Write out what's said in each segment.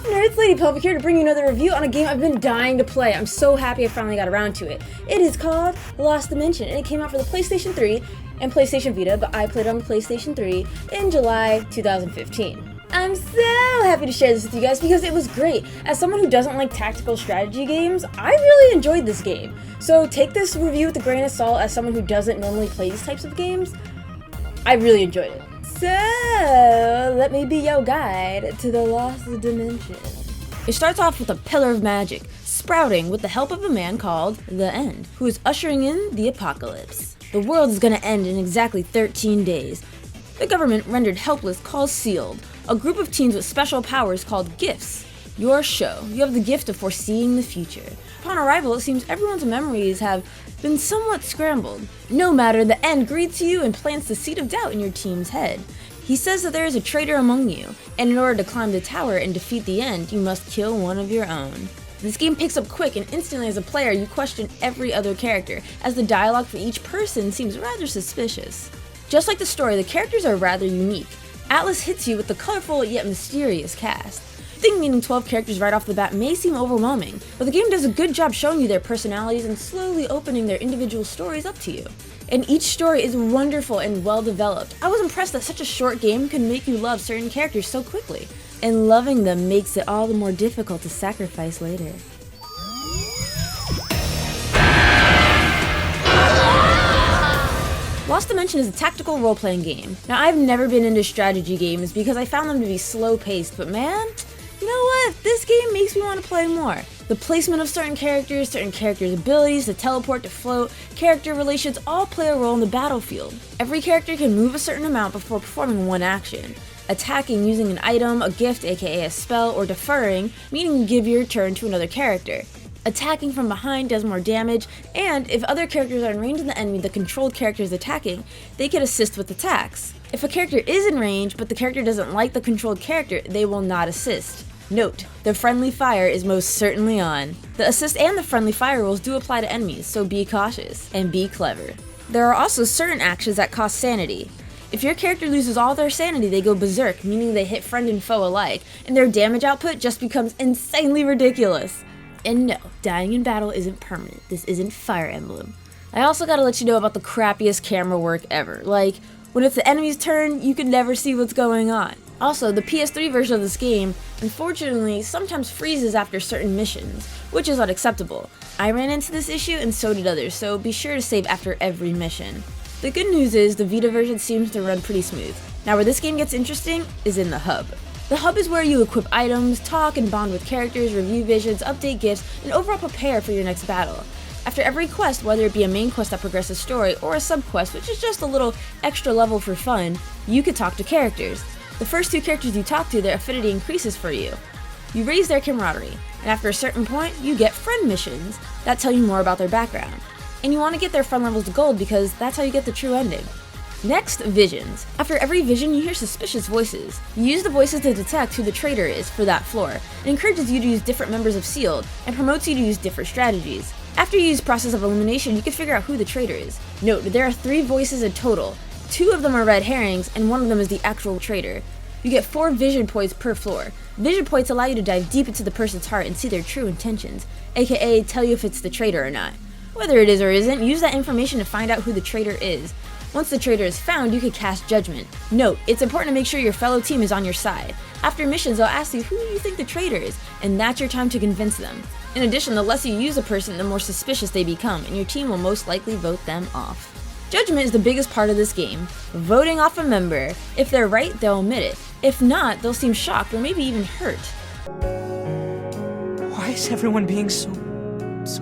up, nerds? Lady Public here to bring you another review on a game I've been dying to play. I'm so happy I finally got around to it. It is called Lost Dimension, and it came out for the PlayStation 3 and PlayStation Vita, but I played it on the PlayStation 3 in July 2015. I'm so happy to share this with you guys because it was great. As someone who doesn't like tactical strategy games, I really enjoyed this game. So take this review with a grain of salt. As someone who doesn't normally play these types of games, I really enjoyed it. So, let me be your guide to the Lost Dimension. It starts off with a pillar of magic, sprouting with the help of a man called The End, who is ushering in the apocalypse. The world is gonna end in exactly 13 days. The government rendered helpless calls sealed, a group of teens with special powers called gifts. Your show, you have the gift of foreseeing the future. Upon arrival, it seems everyone's memories have been somewhat scrambled. No matter, The End greets you and plants the seed of doubt in your team's head. He says that there is a traitor among you, and in order to climb the tower and defeat The End, you must kill one of your own. This game picks up quick, and instantly as a player, you question every other character, as the dialogue for each person seems rather suspicious. Just like the story, the characters are rather unique. Atlas hits you with the colorful yet mysterious cast. I think meeting 12 characters right off the bat may seem overwhelming, but the game does a good job showing you their personalities and slowly opening their individual stories up to you. And each story is wonderful and well developed. I was impressed that such a short game could make you love certain characters so quickly, and loving them makes it all the more difficult to sacrifice later. Lost Dimension is a tactical role-playing game. Now, I've never been into strategy games because I found them to be slow-paced, but man, you know what? This game makes me want to play more. The placement of certain characters' abilities to teleport, to float, character relations all play a role in the battlefield. Every character can move a certain amount before performing one action. Attacking using an item, a gift aka a spell, or deferring, meaning you give your turn to another character. Attacking from behind does more damage, and if other characters are in range of the enemy the controlled character is attacking, they can assist with attacks. If a character is in range, but the character doesn't like the controlled character, they will not assist. Note, the friendly fire is most certainly on. The assist and the friendly fire rules do apply to enemies, so be cautious, and be clever. There are also certain actions that cost sanity. If your character loses all their sanity, they go berserk, meaning they hit friend and foe alike, and their damage output just becomes insanely ridiculous. And no, dying in battle isn't permanent. This isn't Fire Emblem. I also gotta let you know about the crappiest camera work ever. Like, when it's the enemy's turn, you can never see what's going on. Also, the PS3 version of this game, unfortunately, sometimes freezes after certain missions, which is unacceptable. I ran into this issue and so did others, so be sure to save after every mission. The good news is the Vita version seems to run pretty smooth. Now where this game gets interesting is in the hub. The hub is where you equip items, talk and bond with characters, review visions, update gifts, and overall prepare for your next battle. After every quest, whether it be a main quest that progresses story or a sub-quest which is just a little extra level for fun, you could talk to characters. The first two characters you talk to, their affinity increases for you. You raise their camaraderie, and after a certain point, you get friend missions that tell you more about their background. And you want to get their friend levels to gold because that's how you get the true ending. Next, visions. After every vision, you hear suspicious voices. You use the voices to detect who the traitor is for that floor. It encourages you to use different members of SEALed, and promotes you to use different strategies. After you use process of elimination, you can figure out who the traitor is. Note, there are 3 voices in total. 2 of them are red herrings, and 1 of them is the actual traitor. You get 4 vision points per floor. Vision points allow you to dive deep into the person's heart and see their true intentions, aka tell you if it's the traitor or not. Whether it is or isn't, use that information to find out who the traitor is. Once the traitor is found, you can cast judgment. Note, it's important to make sure your fellow team is on your side. After missions, they'll ask you who you think the traitor is, and that's your time to convince them. In addition, the less you use a person, the more suspicious they become, and your team will most likely vote them off. Judgment is the biggest part of this game. Voting off a member. If they're right, they'll admit it. If not, they'll seem shocked or maybe even hurt. Why is everyone being so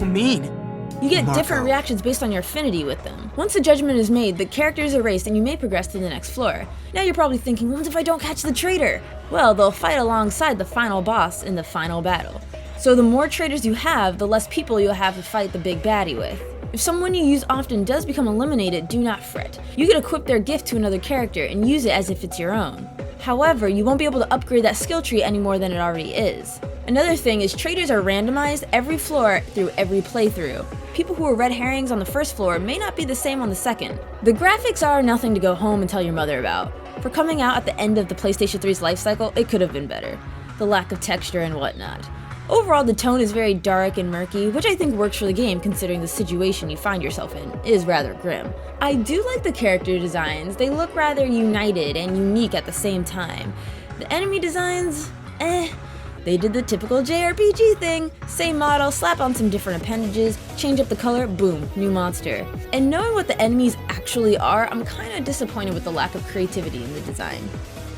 mean? You get different reactions based on your affinity with them. Once the judgment is made, the character is erased and you may progress to the next floor. Now you're probably thinking, what if I don't catch the traitor? Well, they'll fight alongside the final boss in the final battle. So the more traitors you have, the less people you'll have to fight the big baddie with. If someone you use often does become eliminated, do not fret. You can equip their gift to another character and use it as if it's your own. However, you won't be able to upgrade that skill tree any more than it already is. Another thing is traitors are randomized every floor through every playthrough. People who are red herrings on the first floor may not be the same on the second. The graphics are nothing to go home and tell your mother about. For coming out at the end of the PlayStation 3's life cycle, it could have been better. the lack of texture and whatnot. Overall, the tone is very dark and murky, which I think works for the game considering the situation you find yourself in is rather grim. I do like the character designs, they look rather united and unique at the same time. The enemy designs, they did the typical JRPG thing, same model, slap on some different appendages, change up the color, boom, new monster. And knowing what the enemies actually are, I'm kinda disappointed with the lack of creativity in the design.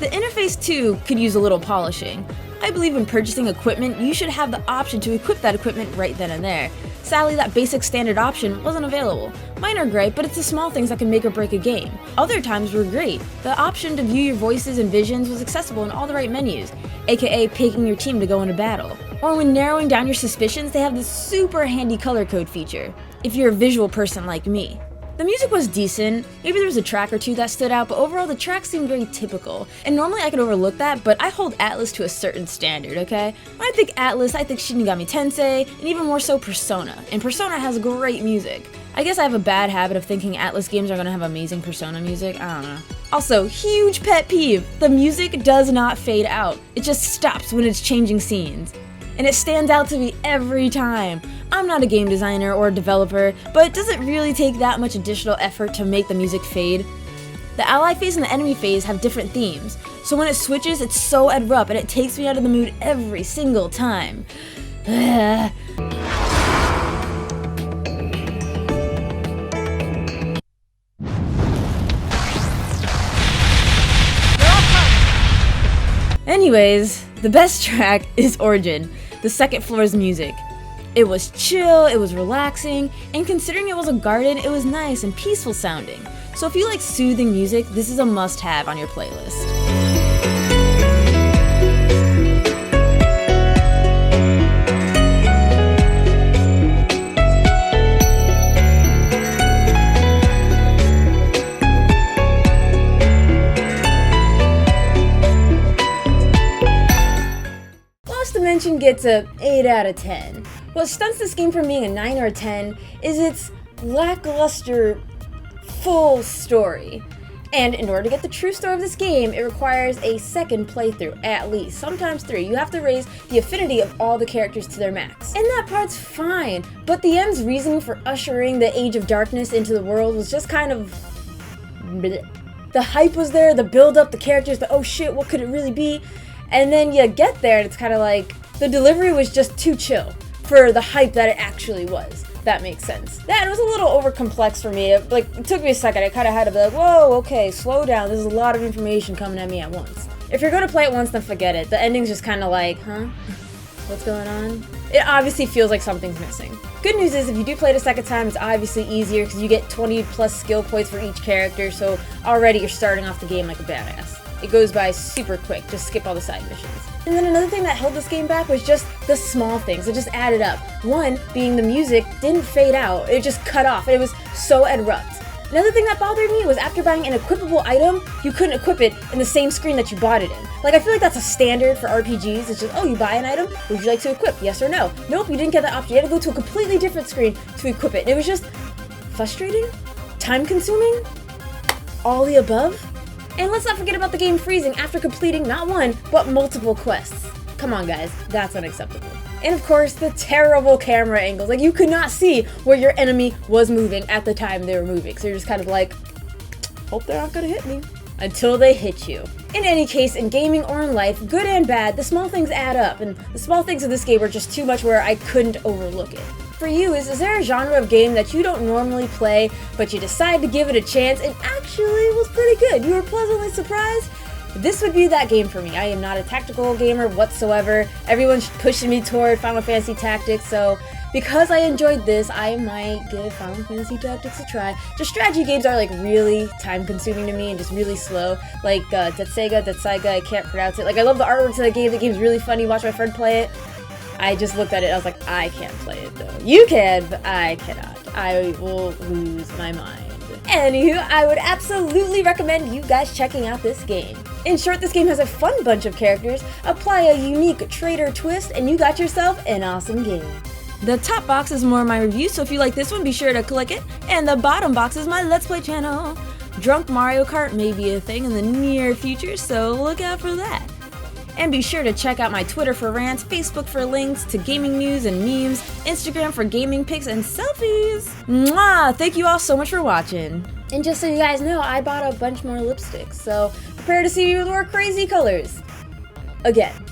The interface too could use a little polishing. I believe when purchasing equipment, you should have the option to equip that equipment right then and there. Sadly, that basic standard option wasn't available. Mine are great, but it's the small things that can make or break a game. Other times were great. The option to view your voices and visions was accessible in all the right menus, aka picking your team to go into battle. Or when narrowing down your suspicions, they have this super handy color code feature, if you're a visual person like me. The music was decent, maybe there was a track or two that stood out, but overall the track seemed very typical. And normally I could overlook that, but I hold Atlus to a certain standard, okay? When I think Atlus, I think Shinigami Tensei, and even more so Persona. And Persona has great music. I guess I have a bad habit of thinking Atlus games are gonna have amazing Persona music, I don't know. Also, huge pet peeve, the music does not fade out. It just stops when it's changing scenes. And it stands out to me every time. I'm not a game designer or a developer, but does it really take that much additional effort to make the music fade? The ally phase and the enemy phase have different themes, so when it switches, it's so abrupt and it takes me out of the mood every single time. Anyways, the best track is Origin, the second floor's music. It was chill, it was relaxing, and considering it was a garden, it was nice and peaceful sounding. So if you like soothing music, this is a must-have on your playlist. Lost Dimension gets a 8 out of 10. What stunts this game from being a 9 or a 10 is its lackluster, full story. And in order to get the true story of this game, it requires a second playthrough, at least, sometimes 3. You have to raise the affinity of all the characters to their max. And that part's fine, but the end's reasoning for ushering the Age of Darkness into the world was just kind of bleh. The hype was there, the build up, the characters, the oh shit, what could it really be? And then you get there and it's kind of like, the delivery was just too chill for the hype that it actually was. That makes sense. That was a little over complex for me. It took me a second. I kind of had to be like, whoa, okay, slow down. There's a lot of information coming at me at once. If you're going to play it once, then forget it. The ending's just kind of like, huh? What's going on? It obviously feels like something's missing. Good news is if you do play it a second time, it's obviously easier because you get 20 plus skill points for each character, so already you're starting off the game like a badass. It goes by super quick, just skip all the side missions. And then another thing that held this game back was just the small things, it just added up. One being the music didn't fade out, it just cut off, it was so abrupt. Another thing that bothered me was after buying an equipable item, you couldn't equip it in the same screen that you bought it in. I feel like that's a standard for RPGs, it's just, oh, you buy an item, would you like to equip, yes or no? Nope, you didn't get that option, you had to go to a completely different screen to equip it. And it was just frustrating, time consuming, all the above. And let's not forget about the game freezing after completing not one, but multiple quests. Come on guys, that's unacceptable. And of course, the terrible camera angles. You could not see where your enemy was moving at the time they were moving. So you're just kind of like, hope they're not gonna hit me. Until they hit you. In any case, in gaming or in life, good and bad, the small things add up. And the small things of this game were just too much where I couldn't overlook it. For you, is there a genre of game that you don't normally play, but you decide to give it a chance and actually was pretty good? You were pleasantly surprised? This would be that game for me. I am not a tactical gamer whatsoever. Everyone's pushing me toward Final Fantasy Tactics, so because I enjoyed this, I might give Final Fantasy Tactics a try. Just strategy games are really time consuming to me and just really slow. Detsega, I can't pronounce it. I love the artwork to the game. The game's really funny. Watch my friend play it. I just looked at it, I was like, I can't play it though. You can, but I cannot. I will lose my mind. Anywho, I would absolutely recommend you guys checking out this game. In short, this game has a fun bunch of characters, apply a unique traitor twist, and you got yourself an awesome game. The top box is more of my review, so if you like this one, be sure to click it. And the bottom box is my Let's Play channel. Drunk Mario Kart may be a thing in the near future, so look out for that. And be sure to check out my Twitter for rants, Facebook for links to gaming news and memes, Instagram for gaming pics and selfies. Mwah! Thank you all so much for watching. And just so you guys know, I bought a bunch more lipsticks, so prepare to see me with more crazy colors. Again.